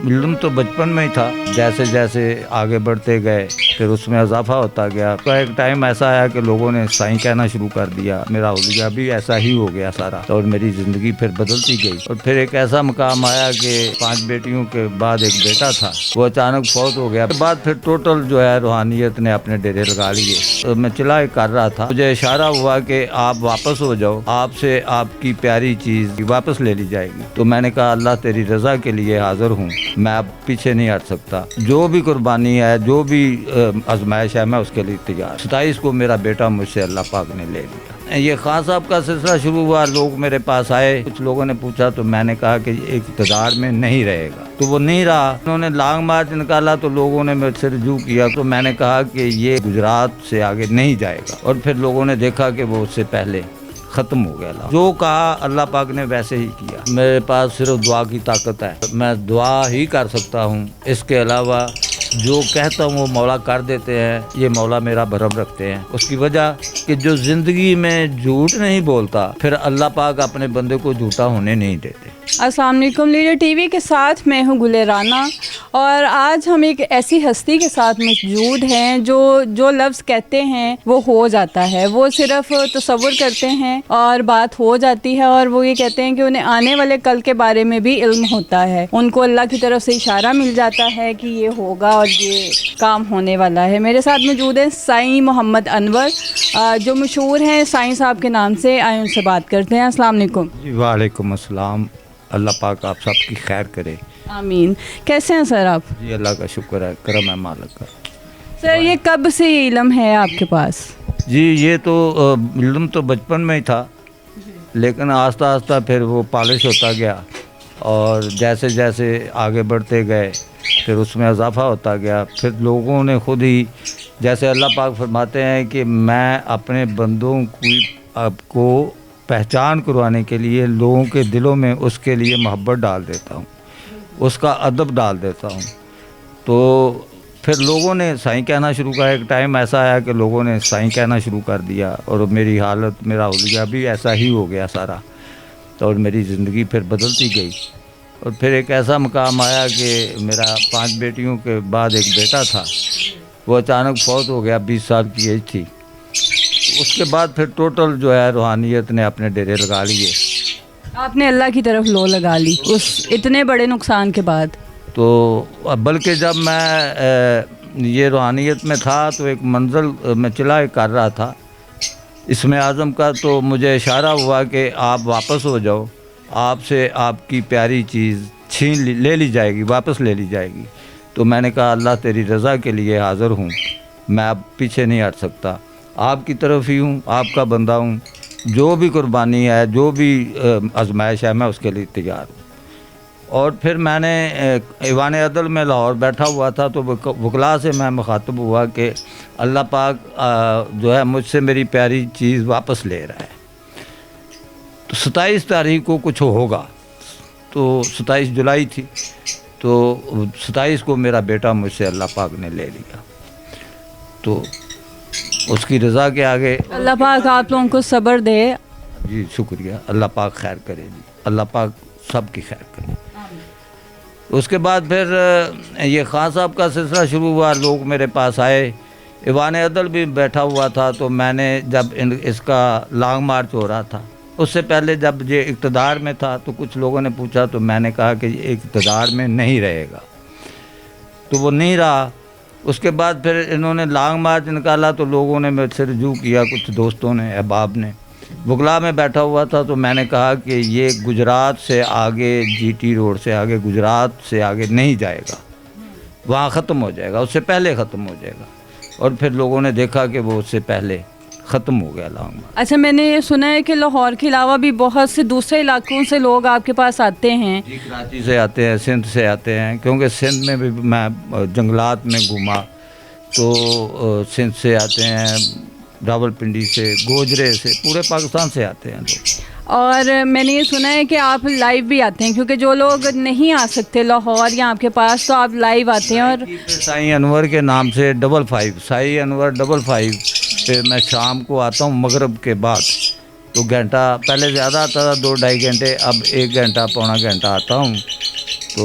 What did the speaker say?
علم تو بچپن میں ہی تھا، جیسے جیسے آگے بڑھتے گئے پھر اس میں اضافہ ہوتا گیا۔ تو ایک ٹائم ایسا آیا کہ لوگوں نے سائیں کہنا شروع کر دیا، میرا حلیہ بھی ایسا ہی ہو گیا سارا، اور میری زندگی پھر بدلتی گئی۔ اور پھر ایک ایسا مقام آیا کہ 5 بیٹیوں کے بعد ایک بیٹا تھا، وہ اچانک فوت ہو گیا۔ اس کے بعد پھر ٹوٹل جو ہے روحانیت نے اپنے ڈیرے لگا لیے۔ میں چلا کر رہا تھا، مجھے اشارہ ہوا کہ آپ واپس ہو جاؤ، آپ سے آپ کی پیاری چیز واپس لے لی جائے گی۔ تو میں نے کہا اللہ تیری رضا کے لیے حاضر ہوں، میں اب پیچھے نہیں ہٹ سکتا، جو بھی قربانی ہے، جو بھی آزمائش ہے، میں اس کے لیے تیار۔ 27 کو میرا بیٹا مجھ سے اللہ پاک نے لے لیا۔ یہ خان صاحب کا سلسلہ شروع ہوا، لوگ میرے پاس آئے، کچھ لوگوں نے پوچھا تو میں نے کہا کہ ایک اقتدار میں نہیں رہے گا، تو وہ نہیں رہا۔ انہوں نے لانگ مارچ نکالا تو لوگوں نے مجھ سے رجوع کیا، تو میں نے کہا کہ یہ گجرات سے آگے نہیں جائے گا، اور پھر لوگوں نے دیکھا کہ وہ اس سے پہلے ختم ہو گیا۔ جو کہا اللہ پاک نے ویسے ہی کیا۔ میرے پاس صرف دعا کی طاقت ہے، میں دعا ہی کر سکتا ہوں، اس کے علاوہ جو کہتا ہوں وہ مولا کر دیتے ہیں۔ یہ مولا میرا بھرم رکھتے ہیں، اس کی وجہ کہ جو زندگی میں جھوٹ نہیں بولتا، پھر اللہ پاک اپنے بندے کو جھوٹا ہونے نہیں دیتے۔ السلام علیکم، لیڈر ٹی وی کے ساتھ میں ہوں گل رانا، اور آج ہم ایک ایسی ہستی کے ساتھ موجود ہیں جو لفظ کہتے ہیں وہ ہو جاتا ہے، وہ صرف تصور کرتے ہیں اور بات ہو جاتی ہے، اور وہ یہ کہتے ہیں کہ انہیں آنے والے کل کے بارے میں بھی علم ہوتا ہے، ان کو اللہ کی طرف سے اشارہ مل جاتا ہے کہ یہ ہوگا اور یہ کام ہونے والا ہے۔ میرے ساتھ موجود ہیں سائیں محمد انور، جو مشہور ہیں سائیں صاحب کے نام سے، آئے ان سے بات کرتے ہیں۔ السلام علیکم۔ جی وعلیکم السلام، اللہ پاک آپ سب کی خیر کرے۔ آمین۔ کیسے ہیں سر آپ؟ جی اللہ کا شکر ہے، کرم ہے مالک کا۔ سر یہ کب سے یہ علم ہے آپ کے پاس؟ جی یہ تو علم تو بچپن میں ہی تھا، لیکن آہستہ آہستہ پھر وہ پالش ہوتا گیا، اور جیسے جیسے آگے بڑھتے گئے پھر اس میں اضافہ ہوتا گیا۔ پھر لوگوں نے خود ہی، جیسے اللہ پاک فرماتے ہیں کہ میں اپنے بندوں کو پہچان کروانے کے لیے لوگوں کے دلوں میں اس کے لیے محبت ڈال دیتا ہوں، اس کا ادب ڈال دیتا ہوں۔ تو پھر لوگوں نے سائیں کہنا شروع کیا۔ ایک ٹائم ایسا آیا کہ لوگوں نے سائیں کہنا شروع کر دیا، اور میری حالت، میرا حلیہ بھی ایسا ہی ہو گیا سارا، اور میری زندگی پھر بدلتی گئی۔ اور پھر ایک ایسا مقام آیا کہ میرا 5 بیٹیوں کے بعد ایک بیٹا تھا، وہ اچانک فوت ہو گیا، 20 سال کی ایج تھی۔ اس کے بعد پھر ٹوٹل جو ہے روحانیت نے اپنے ڈیرے لگا لیے۔ آپ نے اللہ کی طرف لو لگا لی اس اتنے بڑے نقصان کے بعد؟ تو بلکہ جب میں یہ روحانیت میں تھا تو ایک منزل میں چلا کر رہا تھا اسم اعظم کا، تو مجھے اشارہ ہوا کہ آپ واپس ہو جاؤ، آپ سے آپ کی پیاری چیز لے لی جائے گی، واپس لے لی جائے گی۔ تو میں نے کہا اللہ تیری رضا کے لیے حاضر ہوں، میں اب پیچھے نہیں ہٹ سکتا، آپ کی طرف ہی ہوں، آپ کا بندہ ہوں، جو بھی قربانی ہے، جو بھی آزمائش ہے، میں اس کے لیے تیار ہوں۔ اور پھر میں نے ایوان عدل میں لاہور بیٹھا ہوا تھا، تو وکلا سے میں مخاطب ہوا کہ اللہ پاک جو ہے مجھ سے میری پیاری چیز واپس لے رہا ہے۔ تو 27 تاریخ کو کچھ ہوگا، تو 27 جولائی تھی، تو 27 کو میرا بیٹا مجھ سے اللہ پاک نے لے لیا۔ تو اس کی رضا کے آگے اللہ پاک آپ لوگوں کو صبر دے۔ جی شکریہ، اللہ پاک خیر کرے جی، اللہ پاک سب کی خیر کرے۔ اس کے بعد پھر یہ خان صاحب کا سلسلہ شروع ہوا، لوگ میرے پاس آئے، ایوان عدل بھی بیٹھا ہوا تھا۔ تو میں نے جب اس کا لانگ مارچ ہو رہا تھا، اس سے پہلے جب یہ اقتدار میں تھا، تو کچھ لوگوں نے پوچھا تو میں نے کہا کہ یہ اقتدار میں نہیں رہے گا، تو وہ نہیں رہا۔ اس کے بعد پھر انہوں نے لانگ مارچ نکالا تو لوگوں نے مجھ سے رجوع کیا، کچھ دوستوں نے، احباب نے۔ بگلا میں بیٹھا ہوا تھا تو میں نے کہا کہ یہ گجرات سے آگے، جی ٹی روڈ سے آگے، گجرات سے آگے نہیں جائے گا، وہاں ختم ہو جائے گا، اس سے پہلے ختم ہو جائے گا۔ اور پھر لوگوں نے دیکھا کہ وہ اس سے پہلے ختم ہو گیا لانگ مارچ۔ اچھا، میں نے یہ سنا ہے کہ لاہور کے علاوہ بھی بہت سے دوسرے علاقوں سے لوگ آپ کے پاس آتے ہیں؟ جی کراچی سے آتے ہیں، سندھ سے آتے ہیں، کیونکہ سندھ میں بھی میں جنگلات میں گھوما، تو سندھ سے آتے ہیں، راول پنڈی سے، گوجرے سے، پورے پاکستان سے آتے ہیں لوگ۔ اور میں نے یہ سنا ہے کہ آپ لائیو بھی آتے ہیں، کیونکہ جو لوگ نہیں آ سکتے لاہور یا آپ کے پاس، تو آپ لائیو آتے ہیں۔ اور سائیں انور کے نام سے 55 سائیں انور 55 پہ میں شام کو آتا ہوں مغرب کے بعد، تو گھنٹہ پہلے زیادہ آتا تھا، 2-2.5 گھنٹے، اب 1 گھنٹہ پونا گھنٹہ آتا ہوں۔ تو